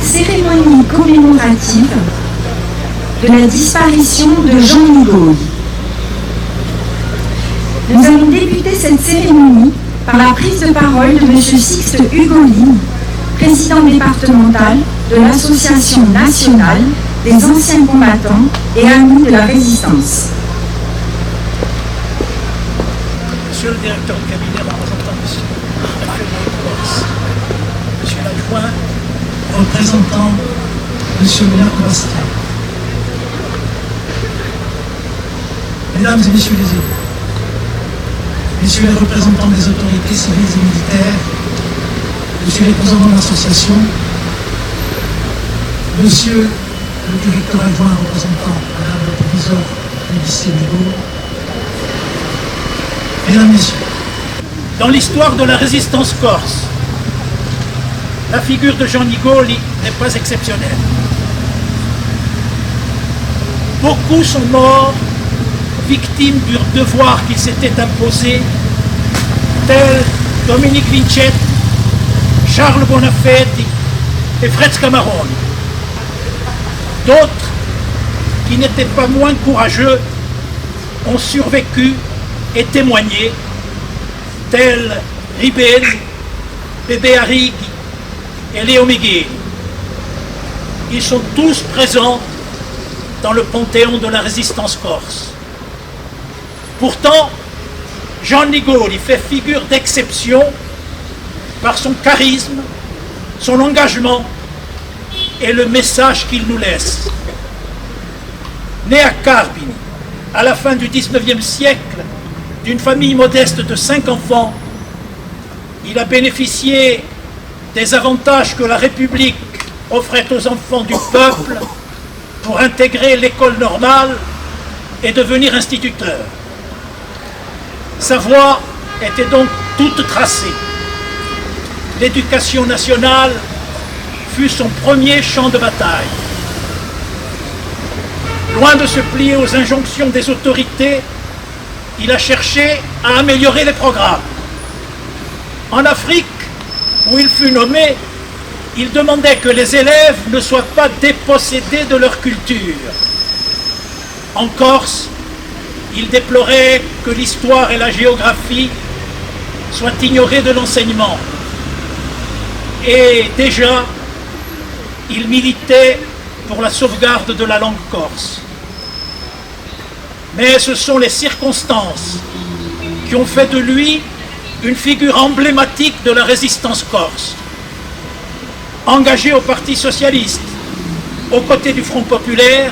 cérémonie commémorative de la disparition de Jean Nigaud. Nous allons débuter cette cérémonie par la prise de parole de M. Sixte Hugolin, président départemental de l'Association nationale des anciens combattants et amis de la résistance. Monsieur le directeur de cabinet représentant M. Monsieur l'adjoint représentant M. le maire de Bastia, Mesdames et Messieurs les élus, Messieurs les représentants des autorités civiles et militaires, Messieurs les présidents de l'association, Monsieur le directeur adjoint représentant Madame le proviseur du lycée Nigaud, Mesdames, Messieurs, dans l'histoire de la résistance corse, la figure de Jean Nigaud n'est pas exceptionnelle. Beaucoup sont morts, victimes du devoir qu'il s'était imposé, tels Dominique Vincent, Charles Bonafetti et Fred Scamarone. D'autres, qui n'étaient pas moins courageux, ont survécu et témoigné, tels Ribelli, Bébé Arrighi et Léo Miguel. Ils sont tous présents dans le panthéon de la résistance corse. Pourtant, Jean Nigaud y fait figure d'exception par son charisme, son engagement et le message qu'il nous laisse. Né à Carbini, à la fin du XIXe siècle, d'une famille modeste de 5 enfants, il a bénéficié des avantages que la République offrait aux enfants du peuple pour intégrer l'école normale et devenir instituteur. Sa voie était donc toute tracée. L'éducation nationale fut son premier champ de bataille. Loin de se plier aux injonctions des autorités, il a cherché à améliorer les programmes. En Afrique, où il fut nommé, il demandait que les élèves ne soient pas dépossédés de leur culture. En Corse, il déplorait que l'histoire et la géographie soient ignorées de l'enseignement. Et déjà, il militait pour la sauvegarde de la langue corse. Mais ce sont les circonstances qui ont fait de lui une figure emblématique de la résistance corse. Engagé au Parti socialiste, aux côtés du Front populaire,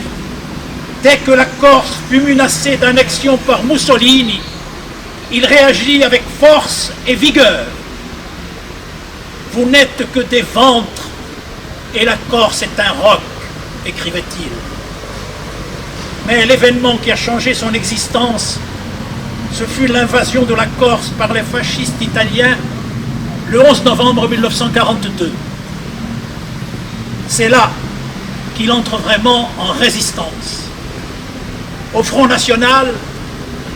dès que la Corse fut menacée d'annexion par Mussolini, il réagit avec force et vigueur. Vous n'êtes que des ventres et la Corse est un roc, écrivait-il. Mais l'événement qui a changé son existence, ce fut l'invasion de la Corse par les fascistes italiens le 11 novembre 1942. C'est là qu'il entre vraiment en résistance. Au Front National,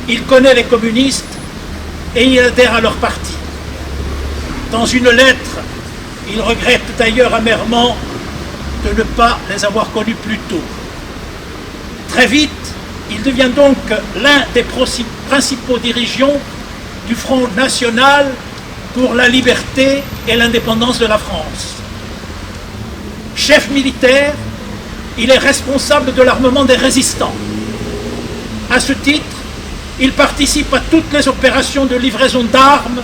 il connaît les communistes et il adhère à leur parti. Dans une lettre, il regrette d'ailleurs amèrement de ne pas les avoir connus plus tôt. Très vite, il devient donc l'un des principaux dirigeants du Front National pour la liberté et l'indépendance de la France. Chef militaire, il est responsable de l'armement des résistants. À ce titre, il participe à toutes les opérations de livraison d'armes,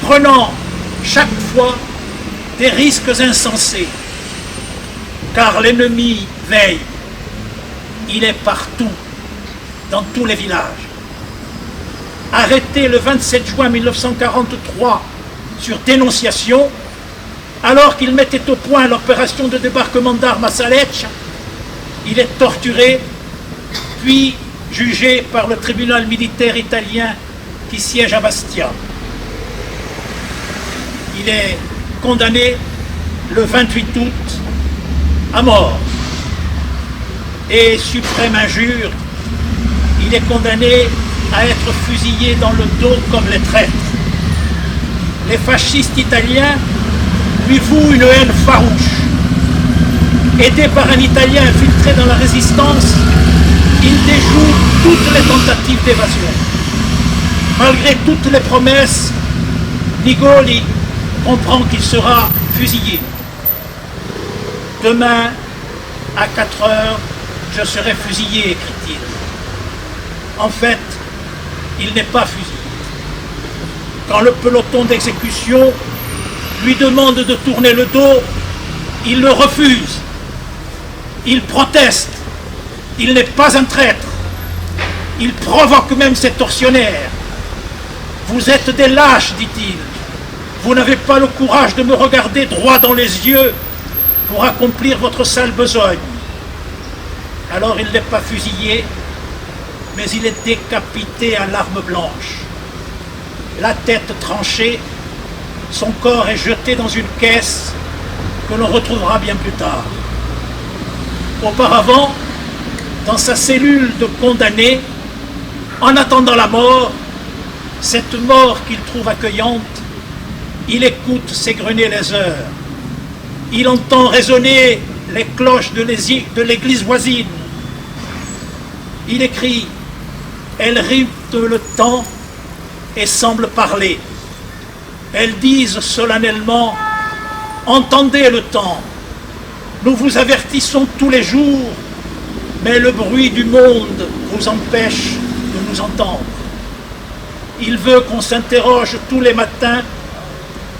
prenant chaque fois des risques insensés. Car l'ennemi veille. Il est partout, dans tous les villages. Arrêté le 27 juin 1943 sur dénonciation, alors qu'il mettait au point l'opération de débarquement d'armes à Salecce, il est torturé, puis jugé par le tribunal militaire italien qui siège à Bastia. Il est condamné le 28 août à mort. Et suprême injure, il est condamné à être fusillé dans le dos comme les traîtres. Les fascistes italiens lui vouent une haine farouche. aidé par un Italien infiltré dans la résistance, il déjoue toutes les tentatives d'évasion. Malgré toutes les promesses, Nigoli comprend qu'il sera fusillé. Demain, à 4 heures, je serai fusillé, écrit-il. En fait, il n'est pas fusillé. Quand le peloton d'exécution lui demande de tourner le dos, il le refuse. Il proteste. Il n'est pas un traître. Il provoque même ses tortionnaires. Vous êtes des lâches, dit-il. Vous n'avez pas le courage de me regarder droit dans les yeux pour accomplir votre sale besogne. Alors il n'est pas fusillé, mais il est décapité à l'arme blanche. La tête tranchée, son corps est jeté dans une caisse que l'on retrouvera bien plus tard. Auparavant, dans sa cellule de condamné, en attendant la mort, cette mort qu'il trouve accueillante, il écoute s'égrener les heures. Il entend résonner les cloches de l'église voisine. Il écrit « Elles rythment le temps et semblent parler. Elles disent solennellement « Entendez le temps. Nous vous avertissons tous les jours, mais le bruit du monde vous empêche de nous entendre. Il veut qu'on s'interroge tous les matins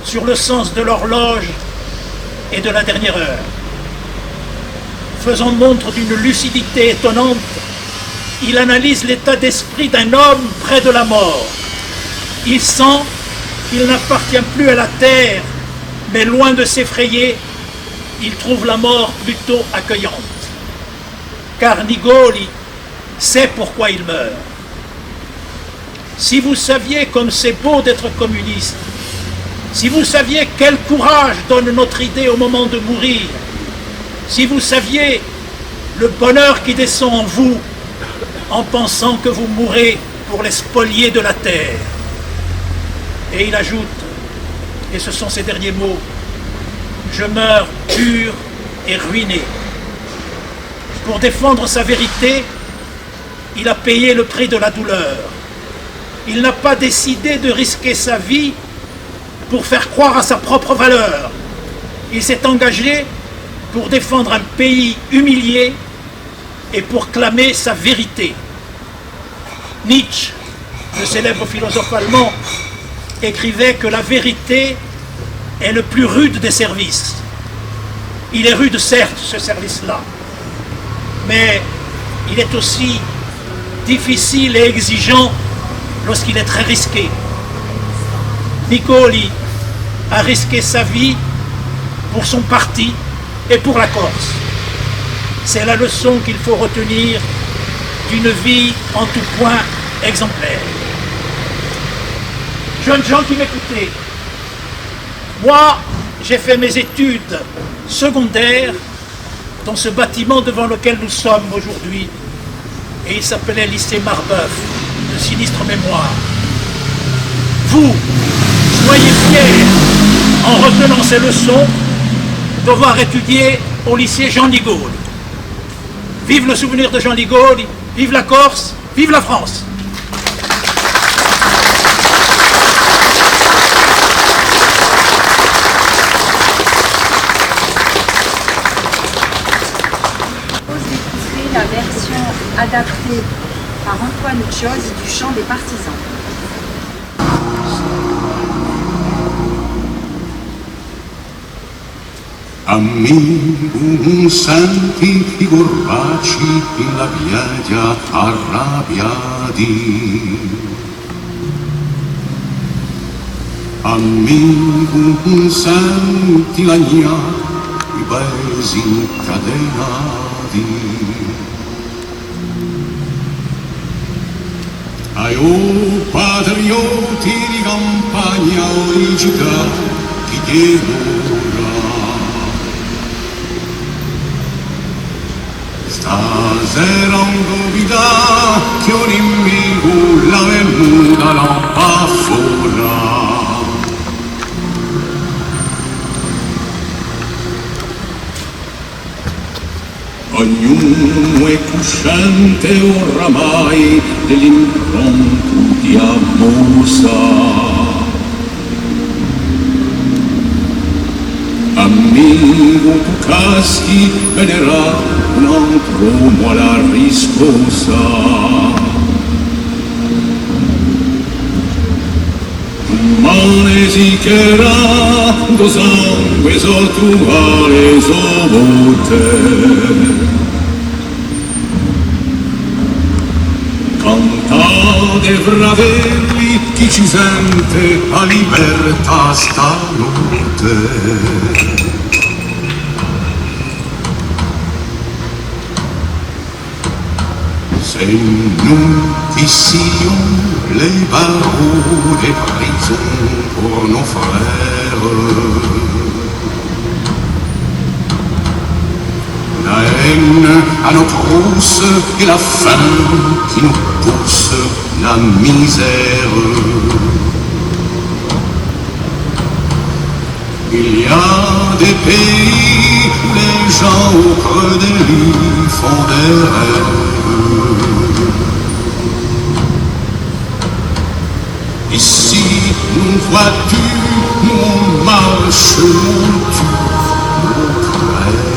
sur le sens de l'horloge et de la dernière heure. Faisant montre d'une lucidité étonnante, il analyse l'état d'esprit d'un homme près de la mort. Il sent qu'il n'appartient plus à la terre, mais loin de s'effrayer, il trouve la mort plutôt accueillante. Car Nigoli sait pourquoi il meurt. Si vous saviez comme c'est beau d'être communiste, si vous saviez quel courage donne notre idée au moment de mourir, si vous saviez le bonheur qui descend en vous en pensant que vous mourrez pour les spoliés de la terre. Et il ajoute, et ce sont ses derniers mots, « Je meurs pur et ruiné ». Pour défendre sa vérité, il a payé le prix de la douleur. Il n'a pas décidé de risquer sa vie pour faire croire à sa propre valeur. Il s'est engagé pour défendre un pays humilié et pour clamer sa vérité. Nietzsche, le célèbre philosophe allemand, écrivait que la vérité est le plus rude des services. Il est rude, certes, ce service-là, mais il est aussi difficile et exigeant lorsqu'il est très risqué. Nigoli a risqué sa vie pour son parti et pour la Corse. C'est la leçon qu'il faut retenir d'une vie en tout point exemplaire. Jeunes gens qui m'écoutez, moi, j'ai fait mes études secondaires dans ce bâtiment devant lequel nous sommes aujourd'hui, et il s'appelait lycée Marbeuf, de sinistre mémoire. Vous, soyez fiers, en retenant ces leçons, devoir étudier au lycée Jean Nigoli. Vive le souvenir de Jean Nigoli, vive la Corse, vive la France. La version adaptée par Antoine Ciosi du chant des partisans. Amico, senti i corvaci in la piaggia arrabbiati. Amico, senti la gna, i paesi incatenati. Ai patrioti di campagna o di città, chi chiedono stasera un novità che un nemico la venuta non affora. Ognuno è cosciente oramai dell'impronto di Amosa. Amico, tu caschi, venerà un altro uomo alla risposta. Manesicherà do sangue sottuare sovote. Cantate fratelli, chi ci sente a libertà stanotte. Se nous fissions les barreaux des prisons pour nos frères, la haine à nos trousses et la faim qui nous pousse, la misère. Il y a des pays où les gens au creux des lits font des rêves. Ici, nous vois-tu, nous on marche, on tue, on crève.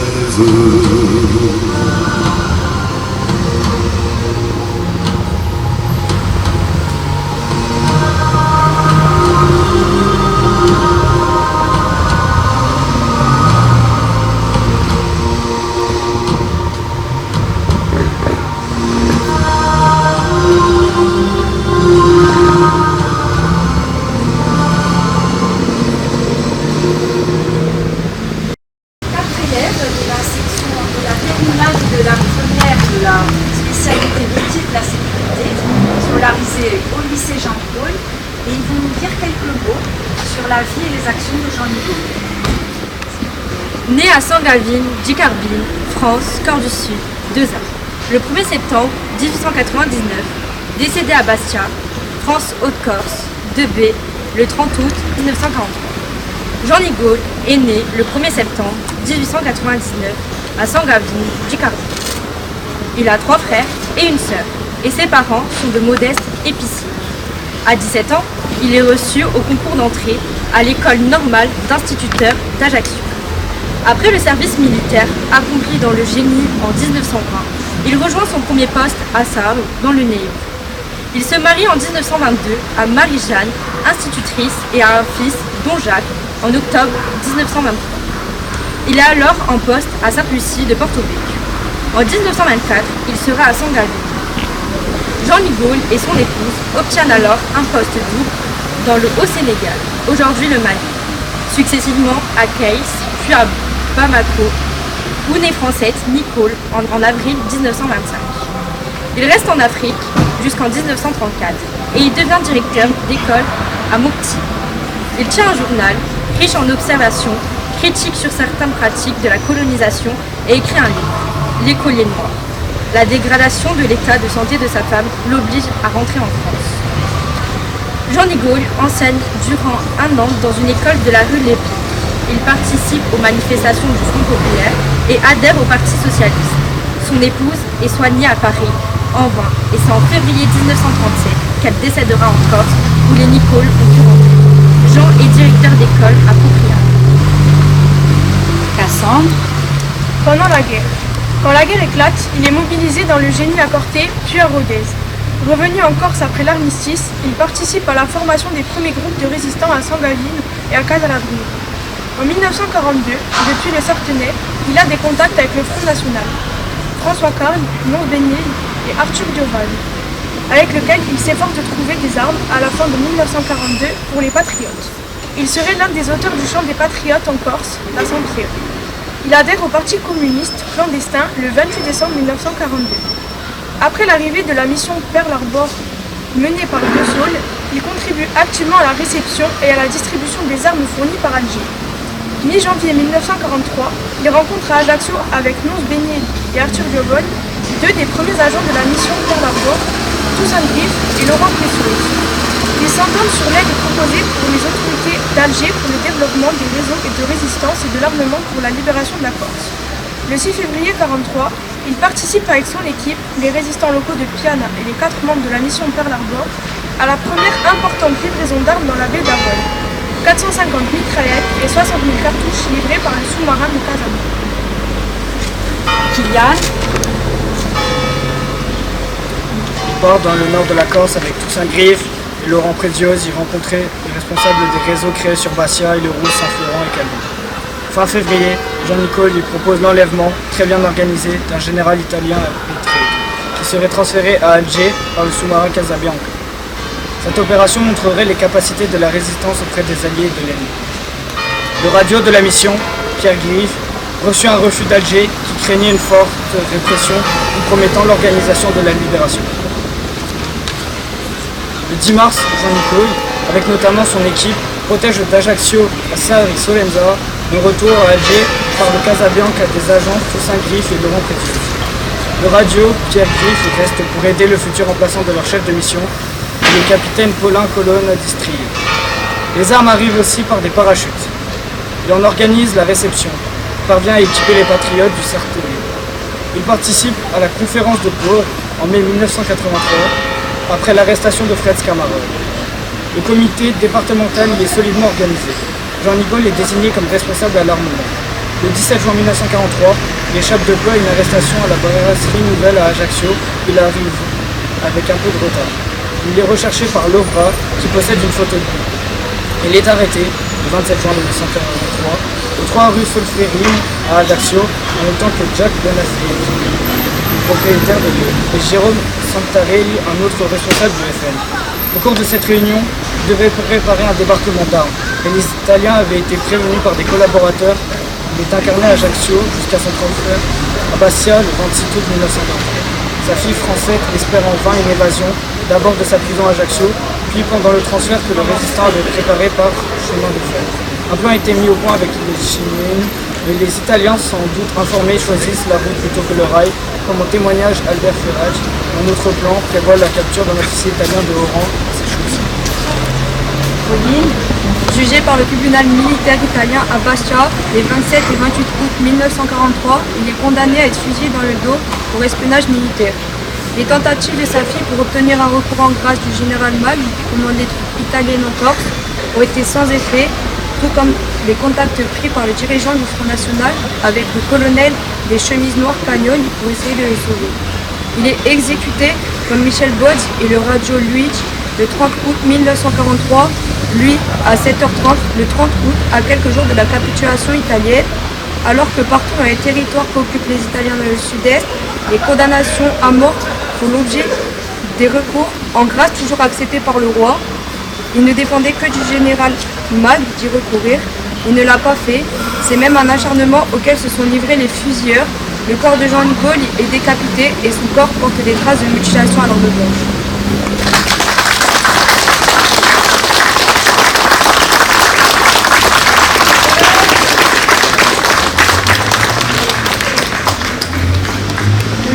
Au lycée Jean de Gaulle et ils vont nous dire quelques mots sur la vie et les actions de Jean de Gaulle. Né à Sangalvin, Dicarbine, France, Corse du Sud, 2 ans, le 1er septembre 1899, décédé à Bastia, France Haute-Corse, 2B, le 30 août 1943. Jean de Gaulle est né le 1er septembre 1899 à Sangalvin, Dicarbine. Il a 3 frères et une sœur. Et ses parents sont de modestes épiciers. À 17 ans, il est reçu au concours d'entrée à l'école normale d'instituteurs d'Ajaccio. Après le service militaire accompli dans le génie en 1920, il rejoint son premier poste à Sarre, dans le Néo. Il se marie en 1922 à Marie-Jeanne, institutrice, et a un fils, dont Jacques, en octobre 1923. Il est alors en poste à Sainte-Lucie de Porto Vecchio. En 1924, il sera à Sangalvin. Jean de Gaulle et son épouse obtiennent alors un poste double dans le Haut-Sénégal, aujourd'hui le Mali, successivement à Kayes, puis à Bamako, où naît Francette Nicole en avril 1925. Il reste en Afrique jusqu'en 1934 et il devient directeur d'école à Mopti. Il tient un journal riche en observations, critique sur certaines pratiques de la colonisation et écrit un livre, L'écolier noir. La dégradation de l'état de santé de sa femme l'oblige à rentrer en France. Jean de Gaulle enseigne durant 1 an dans une école de la rue Lévy. Il participe aux manifestations du Front populaire et adhère au Parti socialiste. Son épouse est soignée à Paris, en vain, et c'est en février 1937 qu'elle décédera en Corse, où les Nicoles ont pu rentrer. Jean est directeur d'école à Poupria. Cassandre. Pendant la guerre. Quand la guerre éclate, il est mobilisé dans le génie à Corté, puis à Rodez. Revenu en Corse après l'armistice, il participe à la formation des premiers groupes de résistants à Sangalvin et à Casalabrini. En 1942, depuis le Sartenay, il a des contacts avec le Front National, François Carle, Non Bénil et Arthur Durval, avec lequel il s'efforce de trouver des armes à la fin de 1942 pour les Patriotes. Il serait l'un des auteurs du chant des Patriotes en Corse, la Saint-Pierre. Il adhère au Parti communiste clandestin le 28 décembre 1942. Après l'arrivée de la mission Pearl Harbor menée par De Gaulle, il contribue activement à la réception et à la distribution des armes fournies par Alger. Mi-janvier 1943, il rencontre à Ajaccio avec Nons Bénier et Arthur Diobol, 2 des premiers agents de la mission Pearl Harbor, Toussaint Grif et Laurent Pressouz. Ils s'entendent sur l'aide proposée pour les autorités d'Alger pour le développement des réseaux et de résistance et de l'armement pour la libération de la Corse. Le 6 février 1943, il participe avec son équipe, les résistants locaux de Piana et les 4 membres de la mission Pearl Harbor, à la première importante livraison d'armes dans la baie d'Avoine. 450 mitraillettes et 60 000 cartouches livrées par un sous-marin de Casablanca. Kylian, Il part dans le nord de la Corse avec Toussaint Griff et Laurent Préziose y rencontrer les responsables des réseaux créés sur Bastia, Île-Rousse, Saint-Florent et Calvi. Fin février, Jean-Nicole lui propose l'enlèvement, très bien organisé, d'un général italien Pietri, qui serait transféré à Alger par le sous-marin Casabianca. Cette opération montrerait les capacités de la résistance auprès des alliés de l'ennemi. Le radio de la mission, Pierre Griff, reçut un refus d'Alger qui craignait une forte répression compromettant l'organisation de la libération. Le 10 mars, Jean-Nicole, avec notamment son équipe, protège d'Ajaccio à Sarri-Solenza, le retour à Alger par le Casabianca des agents Toussaint Griff et Laurent Préziose. Le radio, Pierre Griff, reste pour aider le futur remplaçant de leur chef de mission, le capitaine Paulin Colonne d'Istrie. Les armes arrivent aussi par des parachutes. Il en organise la réception, parvient à équiper les patriotes du Sarthéry. Il participe à la conférence de Pau en mai 1983, après l'arrestation de Fred Scamarone. Le comité départemental y est solidement organisé. Jean-Nicole est désigné comme responsable à l'armement. Le 17 juin 1943, il échappe de peu à une arrestation à la brasserie Nouvelle à Ajaccio. Il arrive avec un peu de retard. Il est recherché par l'OVRA qui possède une photo de lui. Il est arrêté le 27 juin 1943 aux 3 rue Solferino à Ajaccio en même temps que Jack Bonafide, le propriétaire de lieu, et Jérôme Santarelli, un autre responsable du FN. Au cours de cette réunion, il devait préparer un débarquement d'armes, et les Italiens avaient été prévenus par des collaborateurs. Il est interné à Ajaccio jusqu'à son transfert à Bastia le 26 août 1923. Sa fille Francette espère en vain une évasion, d'abord de sa prison à Ajaccio, puis pendant le transfert que le résistant avait préparé par chemin de fer. Un plan a été mis au point avec les Chinois, mais les Italiens, sans doute informés, choisissent la route plutôt que le rail, comme en témoignage Albert Ferrage. Un autre plan prévoit la capture d'un officier italien de haut rang à ces choses. Pauline, Jugé par le tribunal militaire italien à Bastia les 27 et 28 août 1943, il est condamné à être fusillé dans le dos pour espionnage militaire. Les tentatives de sa fille pour obtenir un recours en grâce du général Mag, commandé italienne en Corse, ont été sans effet, tout comme les contacts pris par le dirigeant du Front National avec le colonel des chemises noires Pagnoni pour essayer de les sauver. Il est exécuté comme Michel Bodz et le radio Luigi le 30 août 1943, lui à 7h30 le 30 août, à quelques jours de la capitulation italienne, alors que partout dans les territoires qu'occupent les Italiens dans le sud-est, les condamnations à mort font l'objet des recours en grâce toujours acceptés par le roi. Il ne dépendait que du général Mag d'y recourir. Il ne l'a pas fait. C'est même un acharnement auquel se sont livrés les fusilleurs. Le corps de Jean-Nicole est décapité et son corps porte des traces de mutilation à l'arme blanche.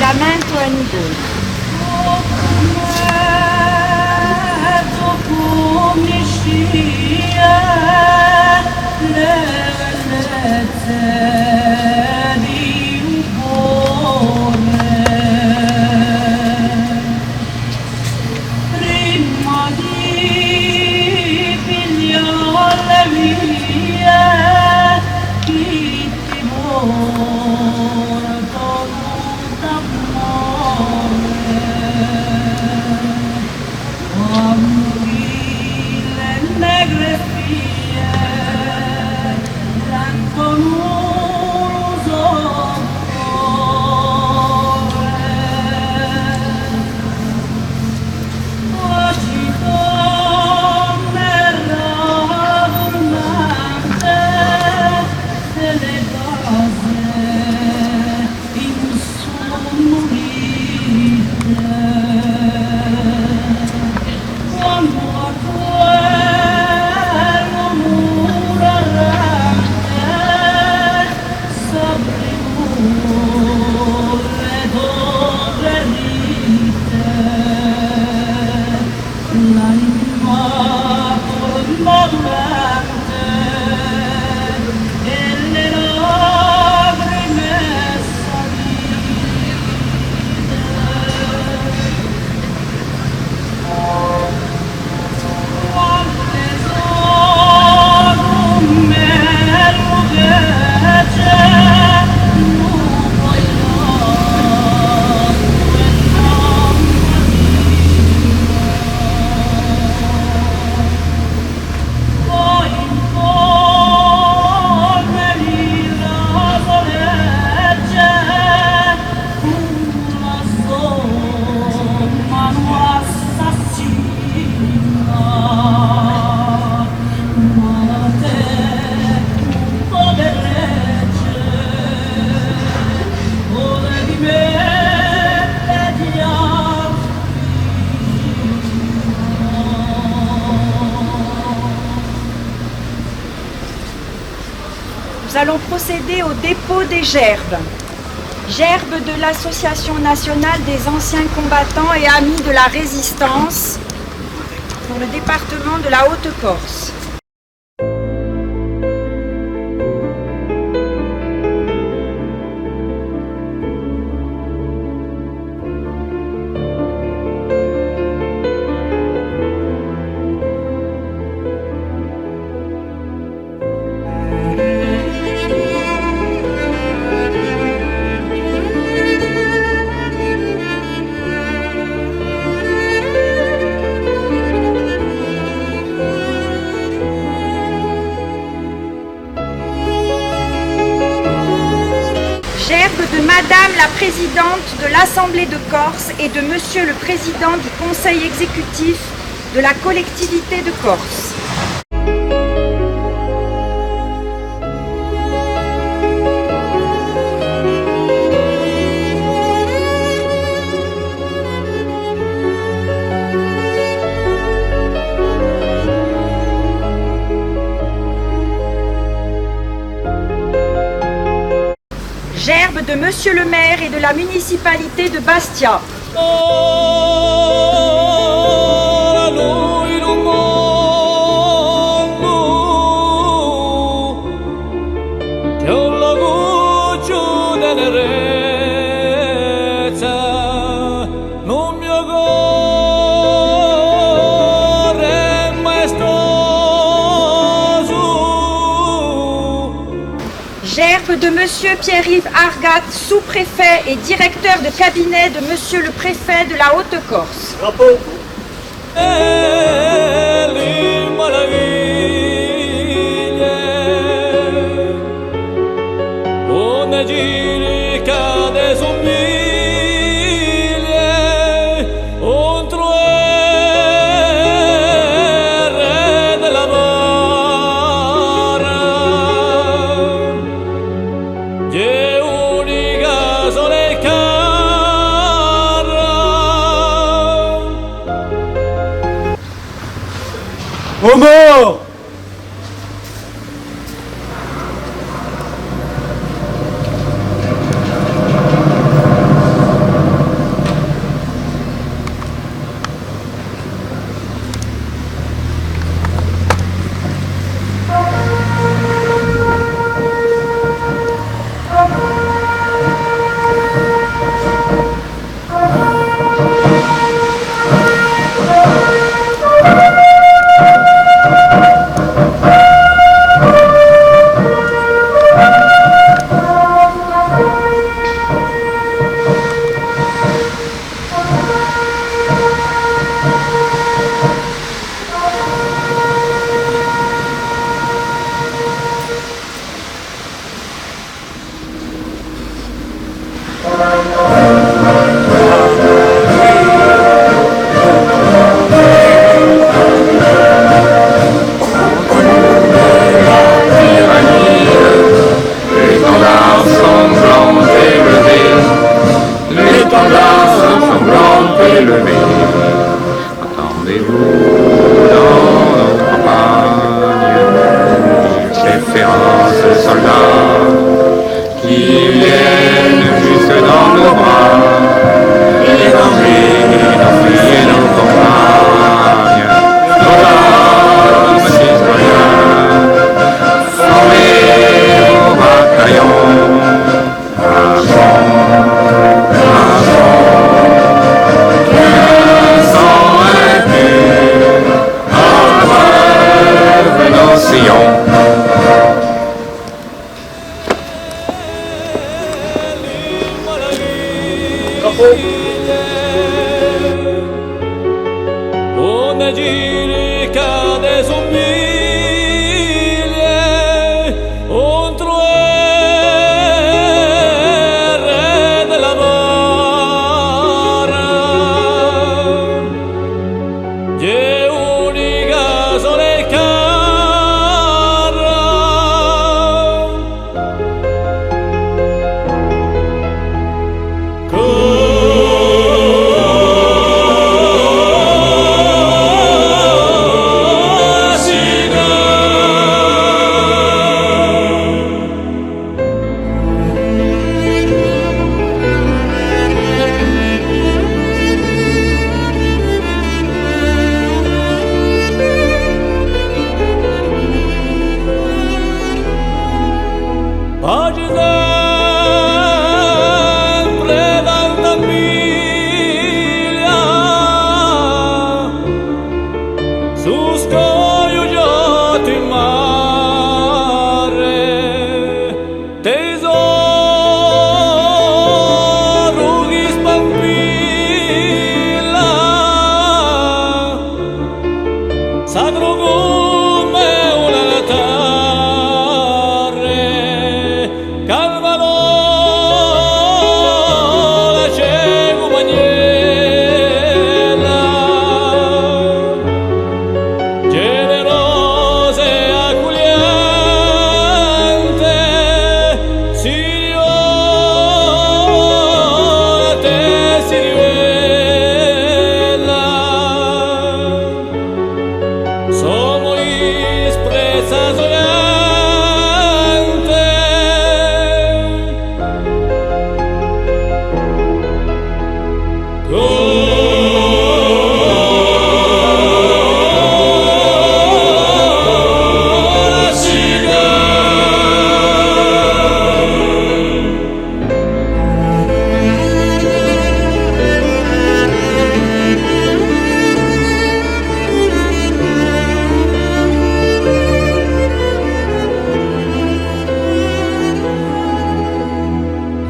Lamento a Nicole. procéder au dépôt des gerbes. Gerbes de l'Association nationale des anciens combattants et amis de la résistance pour le département de la Haute-Corse. Gerbe de Madame la Présidente de l'Assemblée de Corse et de Monsieur le Président du Conseil exécutif de la collectivité de Corse. Gerbe de Monsieur le maire et de la municipalité de Bastia. Gerbe de Monsieur Pierre-Yves Argat, sous-préfet et directeur de cabinet de Monsieur le préfet de la Haute-Corse. Aux morts! Attendez-vous dans nos campagnes, ces féroces soldats qui viennent jusque dans nos bras, les dangers, nos filles et nos compagnes, nos hommes citoyens, formés au bataillon, à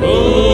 Oh